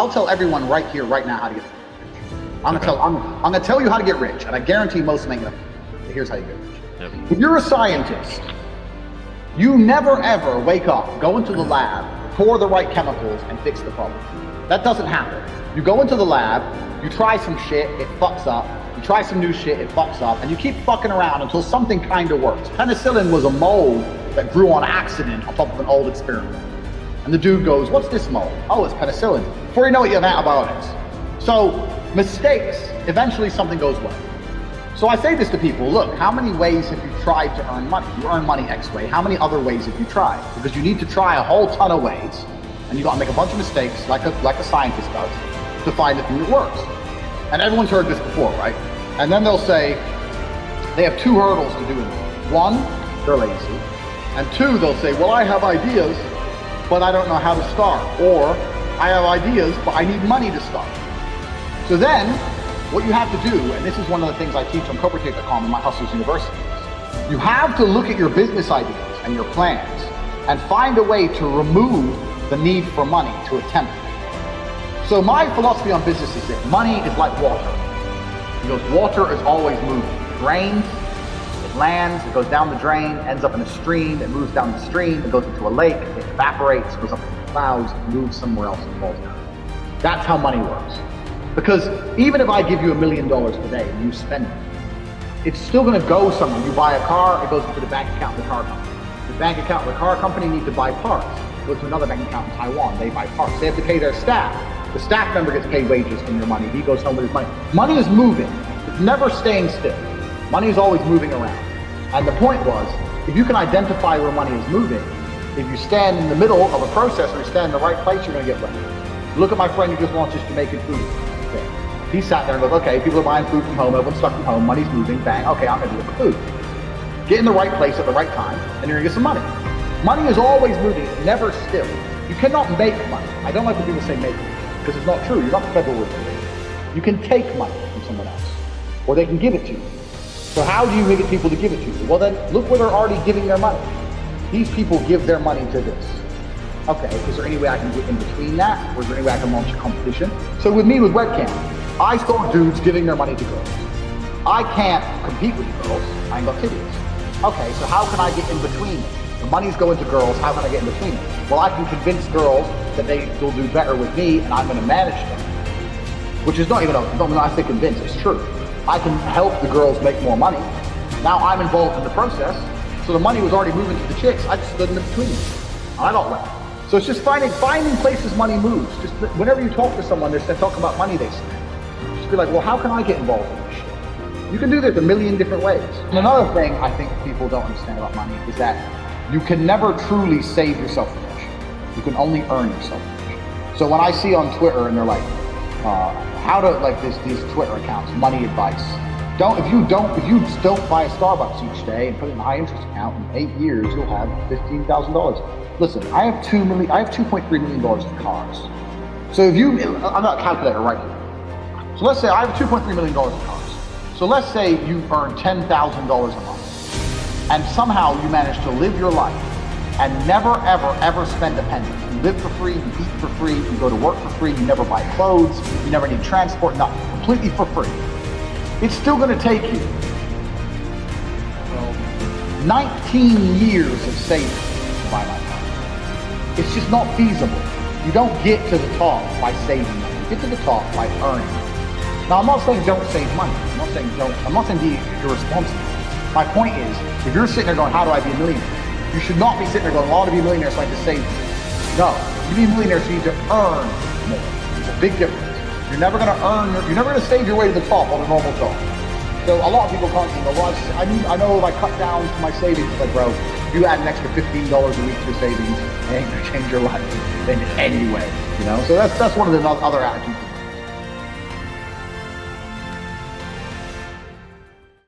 I'll tell everyone right here, right now how to get rich. I'm gonna tell you how to get rich, and I guarantee most of them ain't gonna. Here's how you get rich. Yep. If you're a scientist, you never ever wake up, go into the lab, pour the right chemicals, and fix the problem. That doesn't happen. You go into the lab, you try some shit, it fucks up. You try some new shit, it fucks up, and you keep fucking around until something kind of works. Penicillin was a mold that grew on accident on top of an old experiment. And the dude goes, what's this mold? Oh, it's penicillin. Before you know it, you have antibiotics. So mistakes, eventually something goes well. So I say this to people, look, how many ways have you tried to earn money? You earn money X way. How many other ways have you tried? Because you need to try a whole ton of ways, and you got to make a bunch of mistakes like a scientist does to find the thing that works. And everyone's heard this before, right? And then they'll say they have two hurdles to do it. One, they're lazy. And two, they'll say, well, I have ideas, but I don't know how to start. Or I have ideas, but I need money to start. So then, what you have to do, and this is one of the things I teach on Tate.com in my Hustlers University, you have to look at your business ideas and your plans and find a way to remove the need for money to attempt it. So my philosophy on business is that money is like water. Because water is always moving. It drains, it lands, it goes down the drain, ends up in a stream, it moves down the stream, it goes into a lake, it evaporates, goes up into the clouds, it moves somewhere else and falls down. That's how money works. Because even if I give you $1 million today and you spend it, it's still gonna go somewhere. You buy a car, it goes into the bank account of the car company. The bank account of the car company needs to buy parts. It goes to another bank account in Taiwan, they buy parts. They have to pay their staff. The staff member gets paid wages from your money. He goes home with his money. Money is moving. It's never staying still. Money is always moving around. And the point was, if you can identify where money is moving, if you stand in the middle of a process or you stand in the right place, you're gonna get money. Look at my friend who just launched Jamaican food. Okay. He sat there and goes, okay, people are buying food from home, everyone's stuck from home, money's moving, bang, okay, I'm gonna look for food. Get in the right place at the right time, and you're gonna get some money. Money is always moving, it's never still. You cannot make money. I don't like when people say make money, because it's not true. You're not the federal reserve. You can take money from someone else, or they can give it to you. So how do you get people to give it to you? Well then, look where they're already giving their money. These people give their money to this. Okay, is there any way I can get in between that? Or is there any way I can launch a competition? So with me, with webcam, I saw dudes giving their money to girls. I can't compete with the girls, I ain't got titties. Okay, so how can I get in between them? The money's going to girls, how can I get in between them? Well, I can convince girls that they will do better with me and I'm gonna manage them. Which is not even, I say convince, it's true. I can help the girls make more money. Now I'm involved in the process, so the money was already moving to the chicks, I just stood in between them. I don't win. So it's just finding places money moves. Just whenever you talk to someone, they're talking about money they spend. Just be like, well, how can I get involved in this shit? You can do this a million different ways. And another thing I think people don't understand about money is that you can never truly save yourself rich. You can only earn yourself rich. So when I see on Twitter and they're like, how to like these Twitter accounts, money advice. If you don't buy a Starbucks each day and put it in a high interest account, in 8 years you'll have $15,000. Listen, I have $2.3 million in cars. So if you, I'm not a calculator right here. So let's say I have $2.3 million in cars. So let's say you earn $10,000 a month, and somehow you manage to live your life and never, ever spend a penny. You live for free, you eat for free, you go to work for free, you never buy clothes, you never need transport, nothing, completely for free. It's still gonna take you 19 years of saving to buy my car. It's just not feasible. You don't get to the top by saving money. You get to the top by earning it. Now, I'm not saying don't save money. I'm not saying be irresponsible. My point is, if you're sitting there going, how do I be a millionaire? You should not be sitting there going, well, I want to be a millionaire so I can save. No, you be a millionaire so you need to earn more. It's a big difference. You're never going to save your way to the top on a normal job. So a lot of people can't think, well, I know if I cut down to my savings, it's like, bro, you add an extra $15 a week to your savings, it ain't gonna change your life in any way, you know? So that's one of the other attitudes.